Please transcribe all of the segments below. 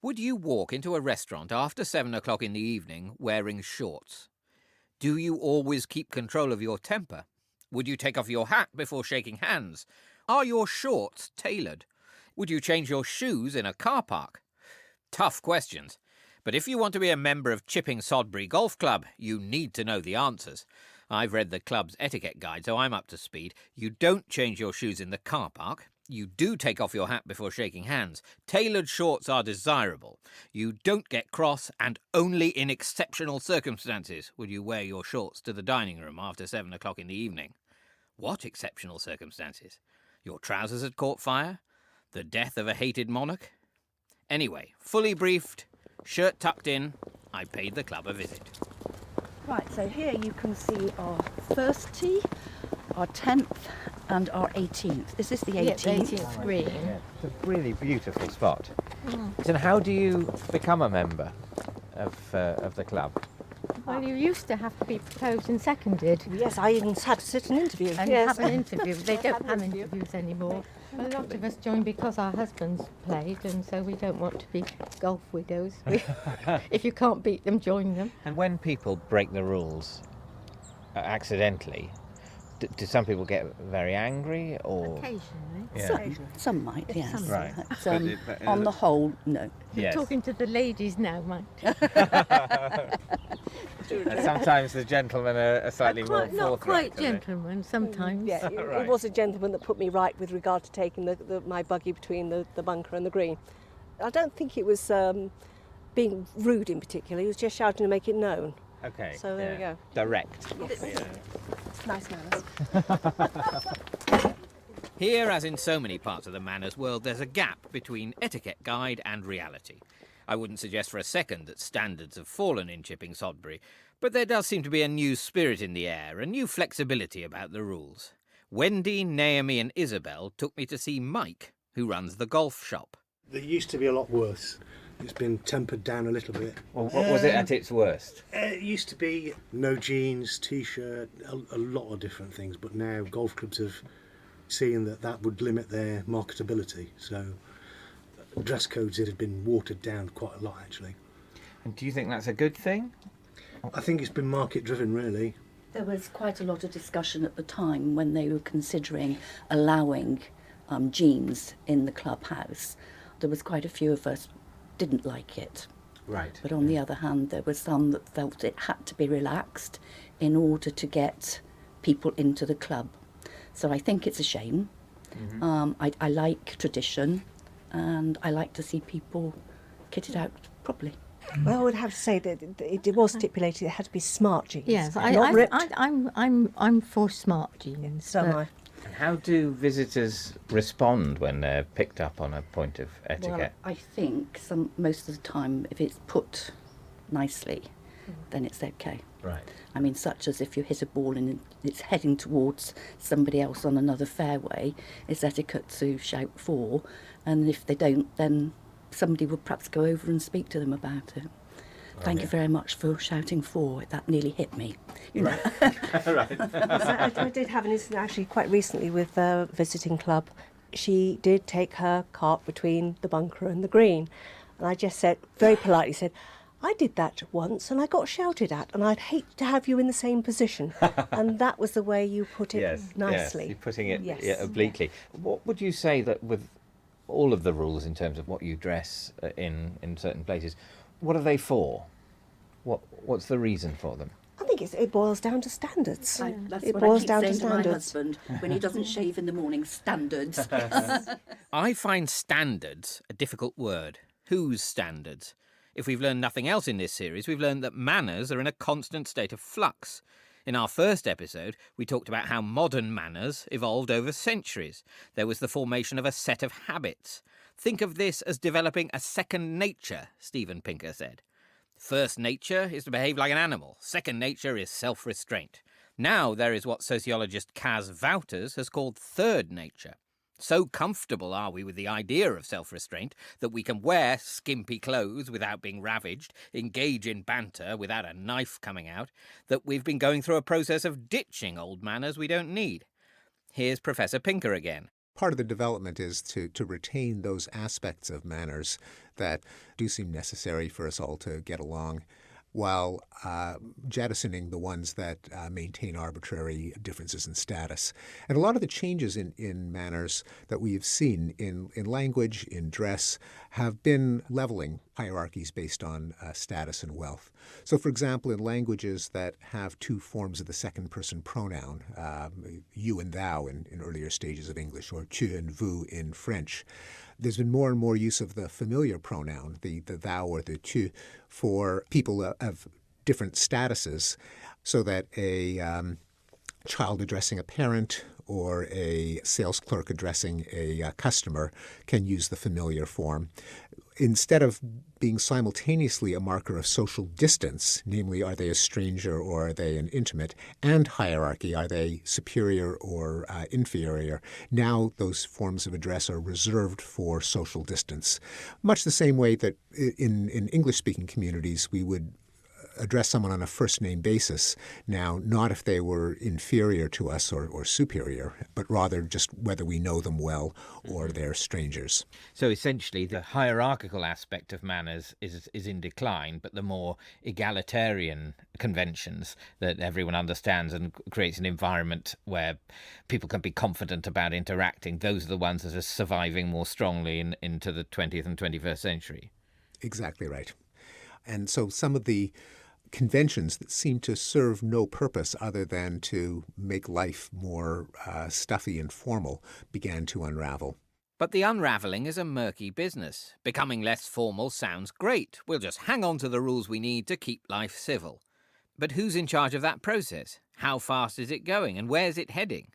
Would you walk into a restaurant after 7 o'clock in the evening wearing shorts? Do you always keep control of your temper? Would you take off your hat before shaking hands? Are your shorts tailored? Would you change your shoes in a car park? Tough questions. But if you want to be a member of Chipping Sodbury Golf Club, you need to know the answers. I've read the club's etiquette guide, so I'm up to speed. You don't change your shoes in the car park. You do take off your hat before shaking hands. Tailored shorts are desirable. You don't get cross, and only in exceptional circumstances would you wear your shorts to the dining room after 7 o'clock in the evening. What exceptional circumstances? Your trousers had caught fire? The death of a hated monarch? Anyway, fully briefed, shirt tucked in, I paid the club a visit. Right, so here you can see our first tee, our 10th and our 18th. Is this the 18th? Yeah, the 18th green. Yeah, it's a really beautiful spot. So how do you become a member of the club? Well, you used to have to be proposed and seconded Yes, I even had to sit an interview. and yes. have an interview. They don't have interviews anymore. A lot of us join because our husbands played, and so we don't want to be golf widows. If you can't beat them, join them. And when people break the rules accidentally, do some people get very angry or? Occasionally. Yeah. Some might, yes. Some Right. But, on the whole, no. You're Yes. talking to the ladies now, Mike. And sometimes the gentlemen are slightly more Quite, not forthright. quite are they? gentlemen sometimes. Yeah, Right. it was a gentleman that put me right with regard to taking my buggy between the bunker and the green. I don't think it was being rude in particular, he was just shouting to make it known. Okay. So there we go. Direct. Yes. Nice manners. Here, as in so many parts of the manners world, there's a gap between etiquette guide and reality. I wouldn't suggest for a second that standards have fallen in Chipping Sodbury, but there does seem to be a new spirit in the air, a new flexibility about the rules. Wendy, Naomi and Isabel took me to see Mike, who runs the golf shop. There used to be a lot worse. It's been tempered down a little bit. Well, what was it at its worst? It used to be no jeans, t-shirt, a lot of different things, but now golf clubs have seen that would limit their marketability. So dress codes that have been watered down quite a lot, actually. And do you think that's a good thing? I think it's been market driven, really. There was quite a lot of discussion at the time when they were considering allowing jeans in the clubhouse. There was quite a few of us didn't like it. Right. But on the other hand, there were some that felt it had to be relaxed in order to get people into the club. So I think it's a shame. I like tradition, and I like to see people kitted out properly. Well, I would have to say that it was stipulated it had to be smart jeans. Yes, not ripped. I'm for smart jeans. So am but- I. And how do visitors respond when they're picked up on a point of etiquette? Well, I think most of the time, if it's put nicely, then it's okay. Right. I mean, such as if you hit a ball and it's heading towards somebody else on another fairway, it's etiquette to shout for, and if they don't, then somebody would perhaps go over and speak to them about it. Thank you very much for shouting for. That nearly hit me. You know. I did have an incident actually quite recently with a visiting club. She did take her cart between the bunker and the green, and I just said, very politely said, I did that once and I got shouted at, and I'd hate to have you in the same position. And that was the way you put it nicely. Yes, you're putting it Yes. obliquely. What would you say that with all of the rules in terms of what you dress in certain places, what are they for? What's the reason for them? I think it boils down to standards. That's It what boils I keep down to saying to my standards. husband when he doesn't shave in the morning. Standards. I find standards a difficult word. Whose standards? If we've learned nothing else in this series, we've learned that manners are in a constant state of flux. In our first episode, we talked about how modern manners evolved over centuries. There was the formation of a set of habits. Think of this as developing a second nature, Steven Pinker said. First nature is to behave like an animal. Second nature is self-restraint. Now there is what sociologist Kaz Wouters has called third nature. So comfortable are we with the idea of self-restraint that we can wear skimpy clothes without being ravaged, engage in banter without a knife coming out, that we've been going through a process of ditching old manners we don't need. Here's Professor Pinker again. part of the development is to retain those aspects of manners that do seem necessary for us all to get along, while jettisoning the ones that maintain arbitrary differences in status. And a lot of the changes in manners that we have seen in language, in dress, have been leveling hierarchies based on status and wealth. So, for example, in languages that have two forms of the second-person pronoun, you and thou in earlier stages of English, or tu and vous in French, there's been more and more use of the familiar pronoun, the thou or the tu, for people of different statuses, so that a child addressing a parent or a sales clerk addressing a customer can use the familiar form. Instead of being simultaneously a marker of social distance, namely, are they a stranger or are they an intimate, and hierarchy, are they superior or inferior, now those forms of address are reserved for social distance. Much the same way that in English-speaking communities we would address someone on a first-name basis now, not if they were inferior to us or superior, but rather just whether we know them well or they're strangers. So essentially the hierarchical aspect of manners is in decline, but the more egalitarian conventions that everyone understands and creates an environment where people can be confident about interacting, those are the ones that are surviving more strongly into the 20th and 21st century. Exactly right. And so some of the conventions that seem to serve no purpose other than to make life more stuffy and formal began to unravel. But the unravelling is a murky business. Becoming less formal sounds great. We'll just hang on to the rules we need to keep life civil. But who's in charge of that process? How fast is it going and where's it heading?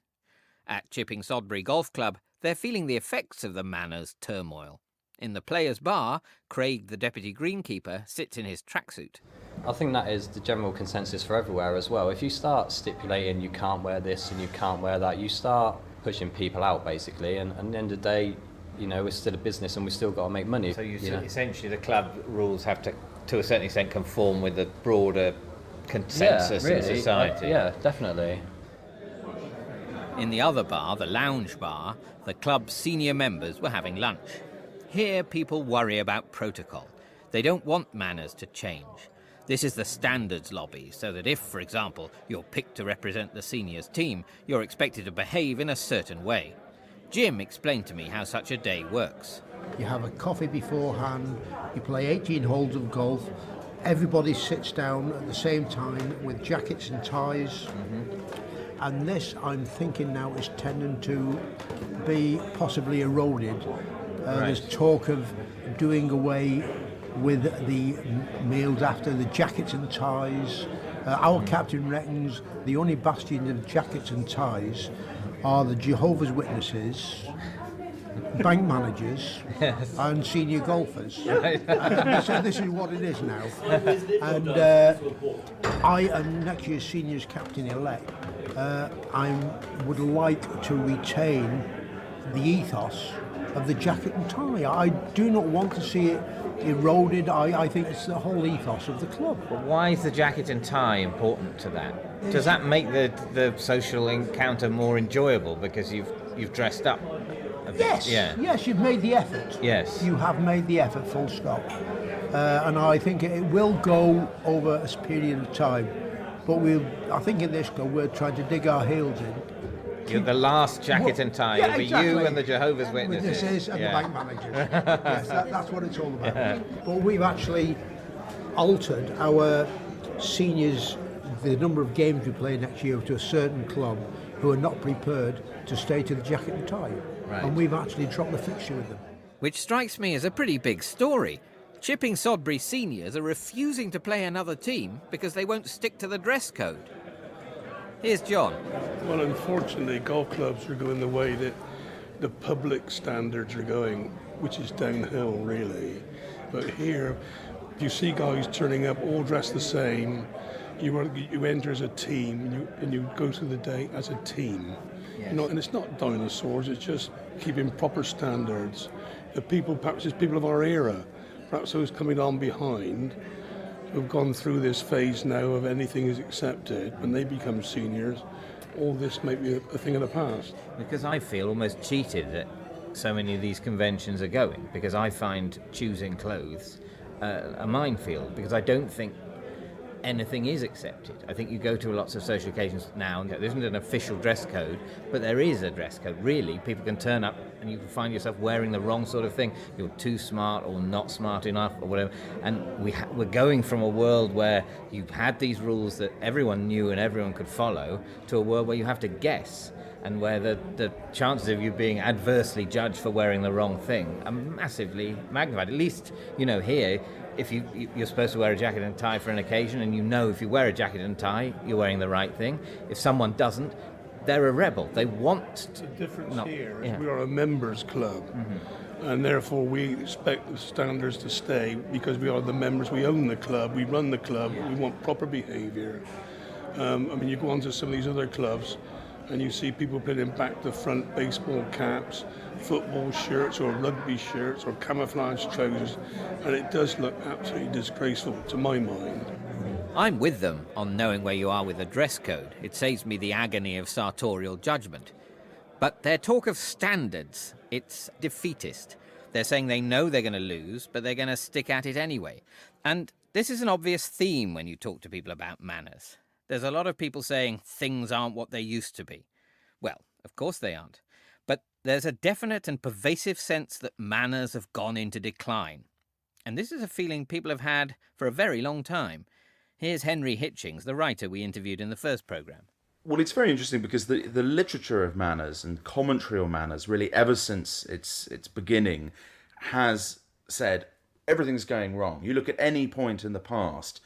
At Chipping Sodbury Golf Club, they're feeling the effects of the manners turmoil. In the Players' Bar, Craig, the deputy greenkeeper, sits in his tracksuit. I think that is the general consensus for everywhere as well. If you start stipulating you can't wear this and you can't wear that, you start pushing people out, basically. And at the end of the day, you know, it's still a business and we've still got to make money. So essentially the club rules have to a certain extent, conform with the broader consensus in society. Yeah, definitely. In the other bar, the Lounge Bar, the club's senior members were having lunch. Here, people worry about protocol. They don't want manners to change. This is the standards lobby, so that if, for example, you're picked to represent the seniors team, you're expected to behave in a certain way. Jim explained to me how such a day works. You have a coffee beforehand, you play 18 holes of golf, everybody sits down at the same time with jackets and ties. And this, I'm thinking now, is tending to be possibly eroded. There's talk of doing away with the meals after, the jackets and ties. Our captain reckons the only bastions of jackets and ties are the Jehovah's Witnesses, bank managers, and senior golfers. So this is what it is now. And I am next year's seniors captain-elect. I would like to retain the ethos of the jacket and tie. I do not want to see it eroded. I think it's the whole ethos of the club. But why is the jacket and tie important to that? Does that make the social encounter more enjoyable because you've dressed up a bit? Yes, yes, you've made the effort. Yes. You have made the effort, full stop. And I think it will go over a period of time. But I think in this club we're trying to dig our heels in. You're the last jacket and tie. It'll be exactly. you and the Jehovah's Witnesses. And the bank managers. Yes, that's what it's all about. But we've actually altered our seniors, the number of games we play next year, to a certain club who are not prepared to stay to the jacket and tie. Right. And we've actually dropped the fixture with them. Which strikes me as a pretty big story. Chipping Sodbury seniors are refusing to play another team because they won't stick to the dress code. Here's John. Well, unfortunately, golf clubs are going the way that the public standards are going, which is downhill, really. But here, you see guys turning up all dressed the same. You enter as a team, and you go through the day as a team. Yes. And it's not dinosaurs. It's just keeping proper standards. The people, perhaps it's people of our era, perhaps those coming on behind, who've gone through this phase now of anything is accepted. When they become seniors, all this might be a thing of the past. Because I feel almost cheated that so many of these conventions are going, because I find choosing clothes a minefield, because I don't think anything is accepted. I think you go to lots of social occasions now and there isn't an official dress code, but there is a dress code. Really, people can turn up and you can find yourself wearing the wrong sort of thing. You're too smart or not smart enough or whatever. And we're going from a world where you had these rules that everyone knew and everyone could follow to a world where you have to guess, and where the chances of you being adversely judged for wearing the wrong thing are massively magnified. At least, here, if you're supposed to wear a jacket and tie for an occasion, and if you wear a jacket and tie, you're wearing the right thing. If someone doesn't, they're a rebel. They want The difference not, here is yeah. we are a members club, and therefore we expect the standards to stay because we are the members. We own the club, we run the club, we want proper behaviour. You go on to some of these other clubs, and you see people putting back to front baseball caps, football shirts or rugby shirts or camouflage trousers, and it does look absolutely disgraceful to my mind. I'm with them on knowing where you are with the dress code. It saves me the agony of sartorial judgment. But their talk of standards, it's defeatist. They're saying they know they're going to lose, but they're going to stick at it anyway. And this is an obvious theme when you talk to people about manners. There's a lot of people saying things aren't what they used to be. Well, of course they aren't. But there's a definite and pervasive sense that manners have gone into decline. And this is a feeling people have had for a very long time. Here's Henry Hitchings, the writer we interviewed in the first programme. Well, it's very interesting because the literature of manners and commentary on manners, really ever since its beginning, has said everything's going wrong. You look at any point in the past.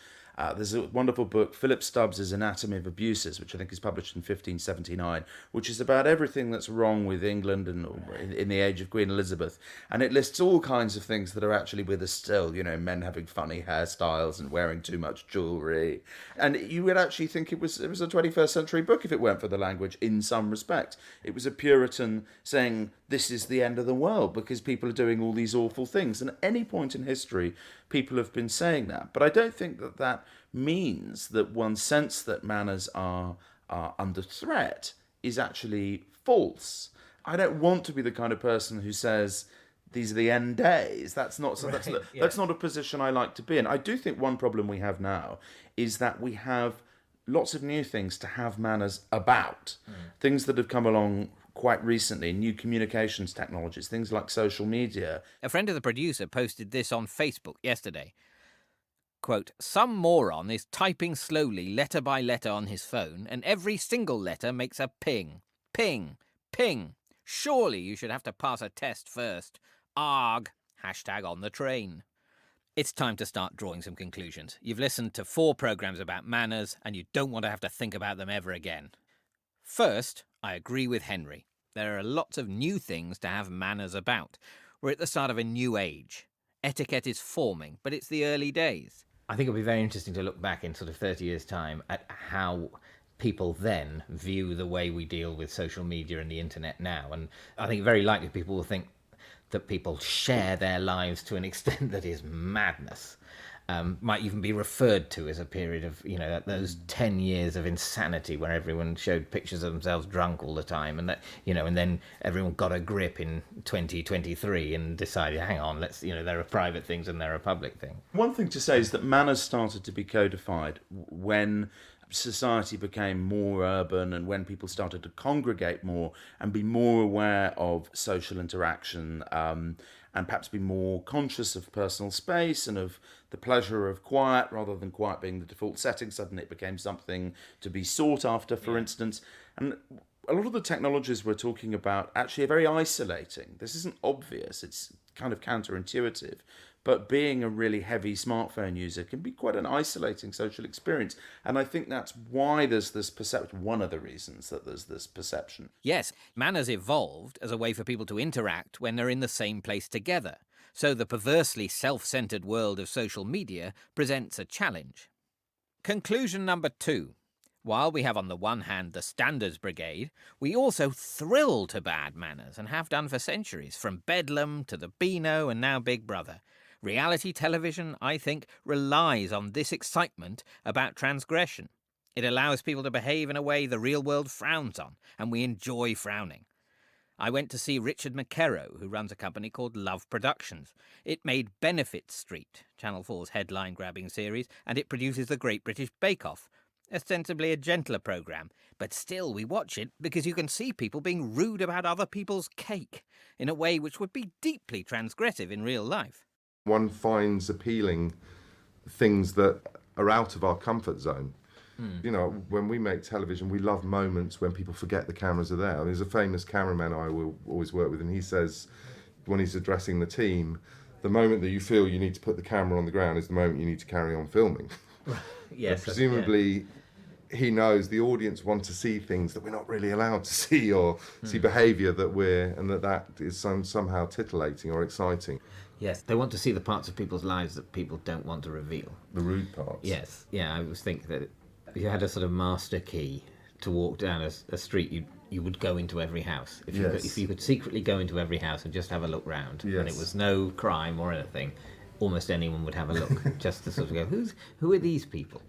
There's a wonderful book, Philip Stubbs' Anatomy of Abuses, which I think is published in 1579, which is about everything that's wrong with England and in the age of Queen Elizabeth. And it lists all kinds of things that are actually with us still, men having funny hairstyles and wearing too much jewellery. And you would actually think it was a 21st century book if it weren't for the language in some respect. It was a Puritan saying, this is the end of the world because people are doing all these awful things. And at any point in history, people have been saying that. But I don't think that means that one sense that manners are under threat is actually false. I don't want to be the kind of person who says these are the end days. That's not a position I like to be in. I do think one problem we have now is that we have lots of new things to have manners about. Things that have come along quite recently, new communications technologies, things like social media. A friend of the producer posted this on Facebook yesterday. Quote, some moron is typing slowly letter by letter on his phone, and every single letter makes a ping. Ping. Ping. Surely you should have to pass a test first. Arg. Hashtag on the train. It's time to start drawing some conclusions. You've listened to 4 programmes about manners, and you don't want to have to think about them ever again. First, I agree with Henry. There are lots of new things to have manners about. We're at the start of a new age. Etiquette is forming, but it's the early days. I think it'll be very interesting to look back in sort of 30 years' time at how people then view the way we deal with social media and the internet now. And I think very likely people will think that people share their lives to an extent that is madness. Might even be referred to as a period of, those 10 years of insanity where everyone showed pictures of themselves drunk all the time, and that, and then everyone got a grip in 2023 and decided, hang on, there are private things and there are public things. One thing to say is that manners started to be codified when society became more urban and when people started to congregate more and be more aware of social interaction, and perhaps be more conscious of personal space and of the pleasure of quiet rather than quiet being the default setting. Suddenly it became something to be sought after, for instance. And a lot of the technologies we're talking about actually are very isolating. This isn't obvious, it's kind of counterintuitive. But being a really heavy smartphone user can be quite an isolating social experience. And I think that's why there's this perception, one of the reasons that there's this perception. Yes, manners evolved as a way for people to interact when they're in the same place together. So the perversely self-centred world of social media presents a challenge. Conclusion number 2. While we have on the one hand the Standards Brigade, we also thrill to bad manners and have done for centuries, from Bedlam to the Beano and now Big Brother. Reality television, I think, relies on this excitement about transgression. It allows people to behave in a way the real world frowns on, and we enjoy frowning. I went to see Richard McKerrow, who runs a company called Love Productions. It made Benefit Street, Channel 4's headline-grabbing series, and it produces The Great British Bake Off, ostensibly a gentler programme. But still, we watch it because you can see people being rude about other people's cake in a way which would be deeply transgressive in real life. One finds appealing things that are out of our comfort zone. You know, when we make television, we love moments when people forget the cameras are there. There's a famous cameraman I will always work with, and he says, when he's addressing the team, the moment that you feel you need to put the camera on the ground is the moment you need to carry on filming. Yes. Presumably, he knows the audience want to see things that we're not really allowed to see, or see behaviour that is somehow titillating or exciting. Yes, they want to see the parts of people's lives that people don't want to reveal. The rude parts. Yes, yeah, I always think that if you had a sort of master key to walk down a street, you would go into every house. If you could secretly go into every house and just have a look round, and it was no crime or anything, almost anyone would have a look, just to sort of go, who are these people?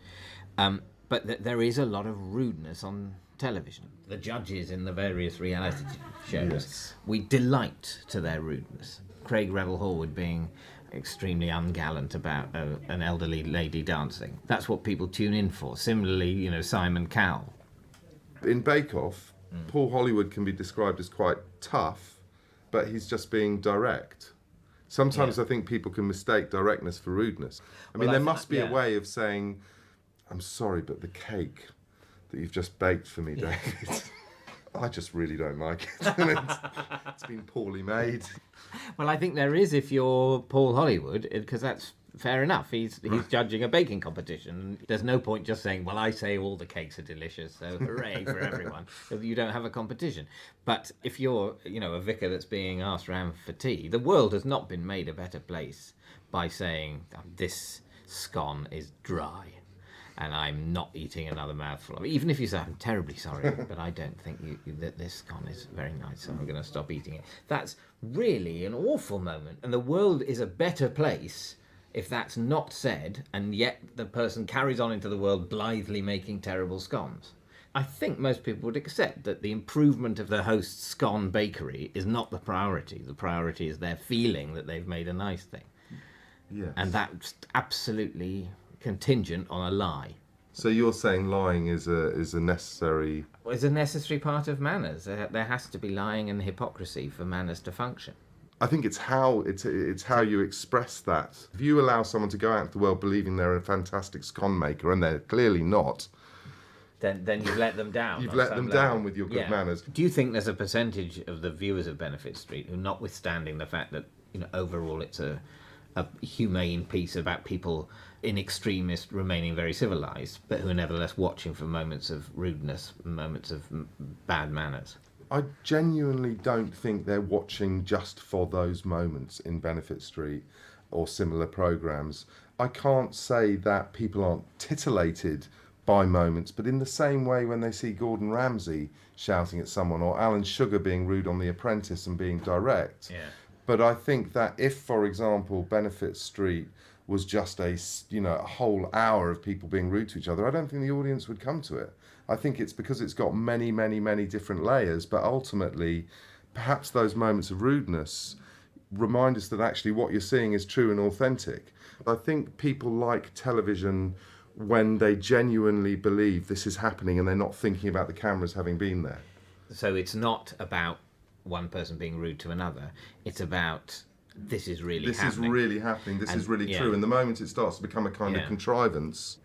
But there is a lot of rudeness on television. The judges in the various reality shows, we delight to their rudeness. Craig Revel Horwood being extremely ungallant about an elderly lady dancing. That's what people tune in for. Similarly, you know, Simon Cowell. In Bake Off, Paul Hollywood can be described as quite tough, but he's just being direct. Sometimes I think people can mistake directness for rudeness. I mean, there must be a way of saying, I'm sorry, but the cake that you've just baked for me, David, I just really don't like it. It's been poorly made. Well, I think there is if you're Paul Hollywood, because that's fair enough. He's judging a baking competition. There's no point just saying, well, I say all the cakes are delicious, so hooray for everyone. You don't have a competition. But if you're, you know, a vicar that's being asked around for tea, the world has not been made a better place by saying, this scone is dry and I'm not eating another mouthful of it. Even if you say, I'm terribly sorry, but I don't think that this scone is very nice, so I'm going to stop eating it. That's really an awful moment, and the world is a better place if that's not said, and yet the person carries on into the world blithely making terrible scones. I think most people would accept that the improvement of the host's scone bakery is not the priority. The priority is their feeling that they've made a nice thing. Yes. And that's absolutely contingent on a lie. So you're saying lying is a necessary... Well, it's a necessary part of manners. There has to be lying and hypocrisy for manners to function. I think it's how you express that. If you allow someone to go out into the world believing they're a fantastic scone maker, and they're clearly not, then you've let them down. You've let them down with your good manners. Do you think there's a percentage of the viewers of Benefit Street who, notwithstanding the fact that, you know, overall it's a humane piece about people in extremis remaining very civilised, but who are nevertheless watching for moments of rudeness, moments of bad manners? I genuinely don't think they're watching just for those moments in Benefit Street or similar programmes. I can't say that people aren't titillated by moments, but in the same way when they see Gordon Ramsay shouting at someone, or Alan Sugar being rude on The Apprentice and being direct. Yeah. But I think that if, for example, Benefit Street was just a whole hour of people being rude to each other, I don't think the audience would come to it. I think it's because it's got many, many, many different layers, but ultimately, perhaps those moments of rudeness remind us that actually what you're seeing is true and authentic. I think people like television when they genuinely believe this is happening and they're not thinking about the cameras having been there. So it's not about one person being rude to another, it's about this is really happening. This is really happening, this is really true. And the moment it starts to become a kind of contrivance,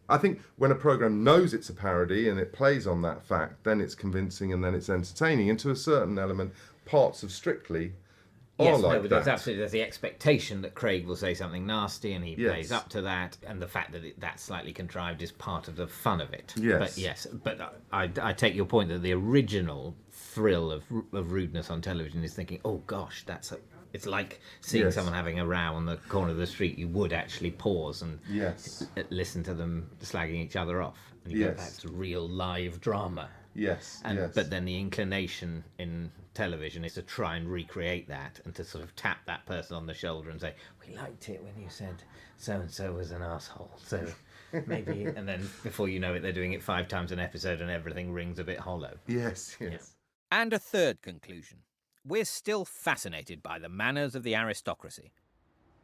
I think when a programme knows it's a parody and it plays on that fact, then it's convincing and then it's entertaining. And to a certain element, parts of Strictly are like that. There's the expectation that Craig will say something nasty and he plays up to that, and the fact that that's slightly contrived is part of the fun of it. But I take your point that the original thrill of rudeness on television is thinking, oh gosh, it's like seeing someone having a row on the corner of the street. You would actually pause and listen to them slagging each other off. And you go, that's real live drama. But then the inclination in television is to try and recreate that and to sort of tap that person on the shoulder and say, we liked it when you said so-and-so was an asshole, so maybe... And then before you know it, they're doing it 5 times an episode and everything rings a bit hollow. Yes. And a third conclusion. We're still fascinated by the manners of the aristocracy.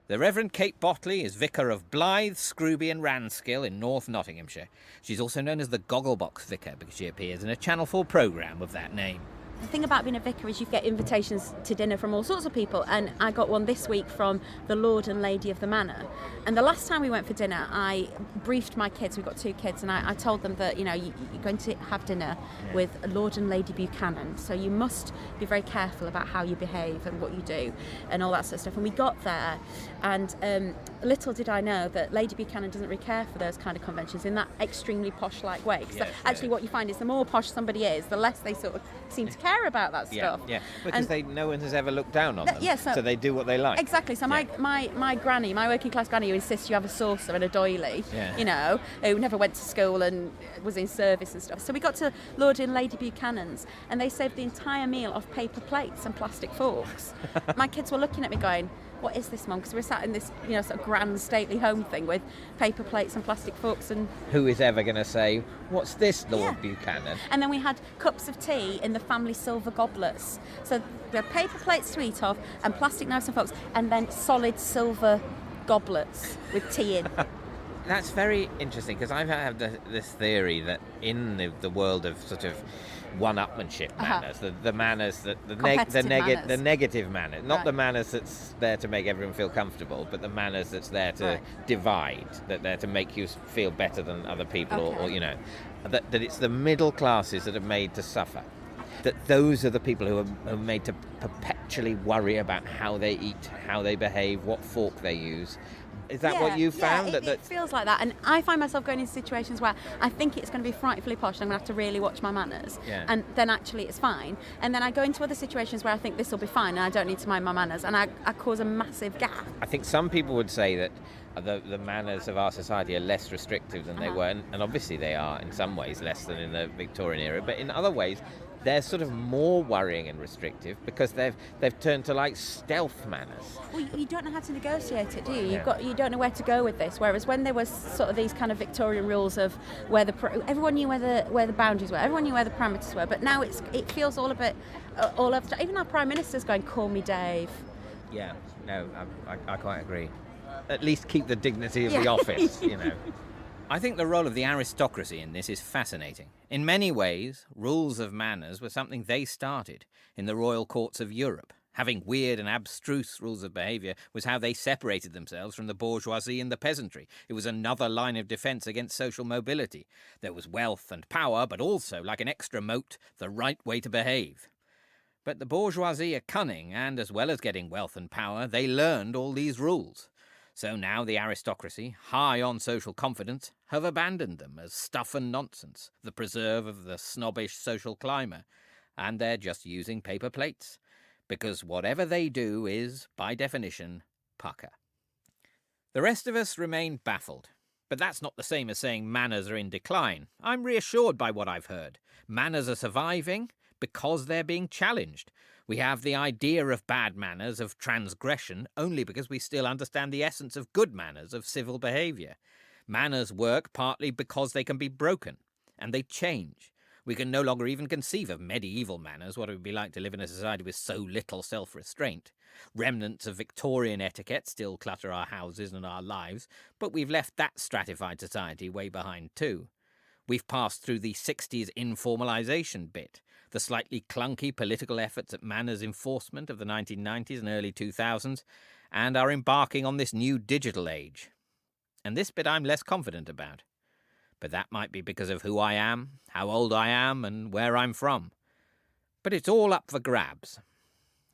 The Reverend Kate Botley is vicar of Blythe, Scrooby and Ranskill in North Nottinghamshire. She's also known as the Gogglebox Vicar because she appears in a Channel 4 programme of that name. The thing about being a vicar is you get invitations to dinner from all sorts of people, and I got one this week from the Lord and Lady of the Manor. And the last time we went for dinner, I briefed my kids, we've got 2 kids, and I told them that, you're going to have dinner with Lord and Lady Buchanan, so you must be very careful about how you behave and what you do and all that sort of stuff. And we got there, and little did I know that Lady Buchanan doesn't really care for those kind of conventions in that extremely posh-like way. So actually what you find is the more posh somebody is, the less they sort of seem to care about that stuff. Because no one has ever looked down on them, so they do what they like. Exactly. So my granny, my working class granny, who insists you have a saucer and a doily, who never went to school and was in service and stuff. So we got to Lord and Lady Buchanan's, and they saved the entire meal off paper plates and plastic forks. My kids were looking at me going, what is this, Mum? Because we're sat in this, sort of grand stately home thing with paper plates and plastic forks and... Who is ever going to say, what's this, Lord Buchanan? And then we had cups of tea in the family silver goblets. So we had paper plates to eat off and plastic knives and forks, and then solid silver goblets with tea in. That's very interesting, because I've had this theory that in the world of sort of one-upmanship manners, the manners that the negative manners, not the manners that's there to make everyone feel comfortable, but the manners that's there to divide, that they're to make you feel better than other people, or that it's the middle classes that are made to suffer. That those are the people who are made to perpetually worry about how they eat, how they behave, what fork they use. Is that what you found? Yeah, it feels like that. And I find myself going into situations where I think it's going to be frightfully posh and I'm going to have to really watch my manners. Yeah. And then actually it's fine. And then I go into other situations where I think this will be fine and I don't need to mind my manners. And I cause a massive gap. I think some people would say that the manners of our society are less restrictive than they were. And obviously they are in some ways less than in the Victorian era. But in other ways, they're sort of more worrying and restrictive because they've turned to like stealth manners. Well, you don't know how to negotiate it, do you? You don't know where to go with this. Whereas when there was sort of these kind of Victorian rules of where everyone knew where the boundaries were, everyone knew where the parameters were. But now it feels all a bit all over. Even our Prime Minister's going, "Call me Dave." Yeah, no, I quite agree. At least keep the dignity of the office, I think the role of the aristocracy in this is fascinating. In many ways, rules of manners were something they started in the royal courts of Europe. Having weird and abstruse rules of behaviour was how they separated themselves from the bourgeoisie and the peasantry. It was another line of defence against social mobility. There was wealth and power, but also, like an extra moat, the right way to behave. But the bourgeoisie are cunning, and as well as getting wealth and power, they learned all these rules. So now the aristocracy, high on social confidence, have abandoned them as stuff and nonsense, the preserve of the snobbish social climber, and they're just using paper plates, because whatever they do is, by definition, pucker. The rest of us remain baffled, but that's not the same as saying manners are in decline. I'm reassured by what I've heard. Manners are surviving because they're being challenged. We have the idea of bad manners, of transgression, only because we still understand the essence of good manners, of civil behaviour. Manners work partly because they can be broken, and they change. We can no longer even conceive of medieval manners, what it would be like to live in a society with so little self-restraint. Remnants of Victorian etiquette still clutter our houses and our lives, but we've left that stratified society way behind too. We've passed through the 60s informalisation bit, the slightly clunky political efforts at manners enforcement of the 1990s and early 2000s, and are embarking on this new digital age. And this bit I'm less confident about. But that might be because of who I am, how old I am, and where I'm from. But it's all up for grabs.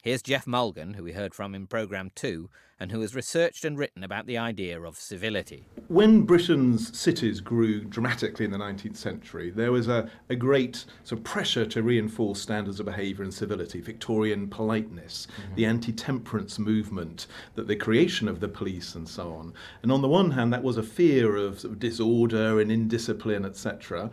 Here's Jeff Mulgan, who we heard from in Programme 2, and who has researched and written about the idea of civility. When Britain's cities grew dramatically in the 19th century, there was a great sort of pressure to reinforce standards of behaviour and civility, Victorian politeness, the anti-temperance movement, the creation of the police and so on. And on the one hand, that was a fear of, sort of disorder and indiscipline, etc.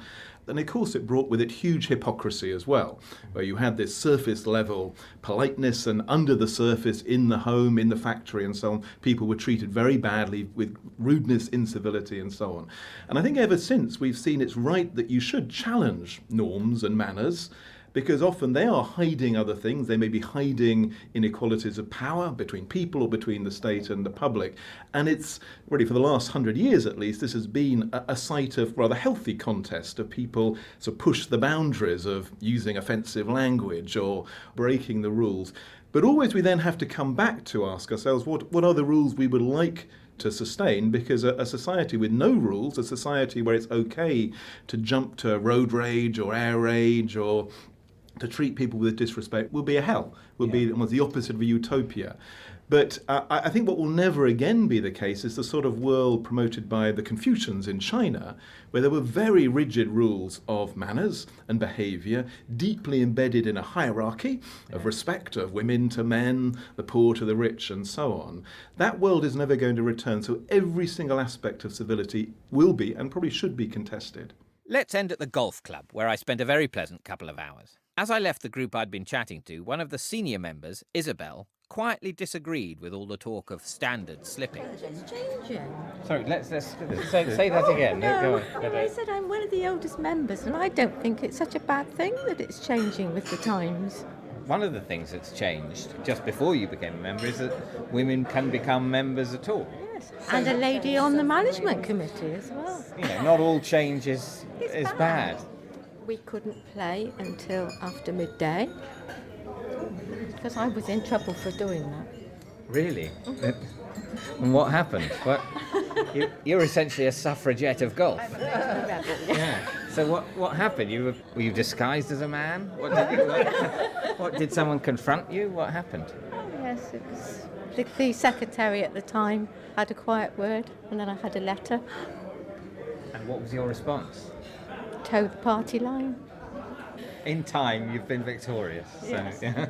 And of course it brought with it huge hypocrisy as well, where you had this surface level politeness, and under the surface, in the home, in the factory and so on, people were treated very badly with rudeness, incivility and so on. And I think ever since we've seen it's right that you should challenge norms and manners, because often they are hiding other things. They may be hiding inequalities of power between people or between the state and the public. And it's really, for the last 100 years at least, this has been a site of rather healthy contest of people sort of push the boundaries of using offensive language or breaking the rules. But always we then have to come back to ask ourselves, what are the rules we would like to sustain? Because a society with no rules, a society where it's okay to jump to road rage or air rage or to treat people with disrespect, will be a hell, will be almost the opposite of a utopia. But I think what will never again be the case is the sort of world promoted by the Confucians in China, where there were very rigid rules of manners and behaviour, deeply embedded in a hierarchy of respect of women to men, the poor to the rich, and so on. That world is never going to return, so every single aspect of civility will be, and probably should be, contested. Let's end at the golf club, where I spent a very pleasant couple of hours. As I left the group I'd been chatting to, one of the senior members, Isabel, quietly disagreed with all the talk of standard slipping. It's changing. Sorry, let's say that again. No, Go on. I said I'm one of the oldest members, and I don't think it's such a bad thing that it's changing with the times. One of the things that's changed just before you became a member is that women can become members at all. Yes, and a lady on the management committee as well. You know, not all change is bad. We couldn't play until after midday because I was in trouble for doing that. Really? And what happened? You're essentially a suffragette of golf. Yeah. So what happened? Were you disguised as a man? What did someone confront you? What happened? Oh, yes, it was the secretary at the time had a quiet word, and then I had a letter. And what was your response? Toe the party line. In time, you've been victorious. Yes. So, yeah.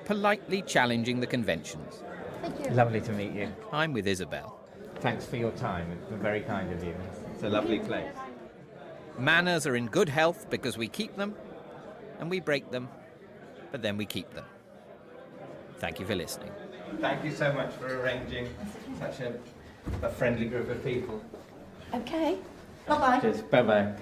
Politely challenging the conventions. Thank you. Lovely to meet you. I'm with Isabel. Thanks for your time. It's been very kind of you. It's a lovely place. Manners are in good health because we keep them, and we break them, but then we keep them. Thank you for listening. Thank you so much for arranging such a friendly group of people. Okay. Bye-bye. Cheers. Bye-bye.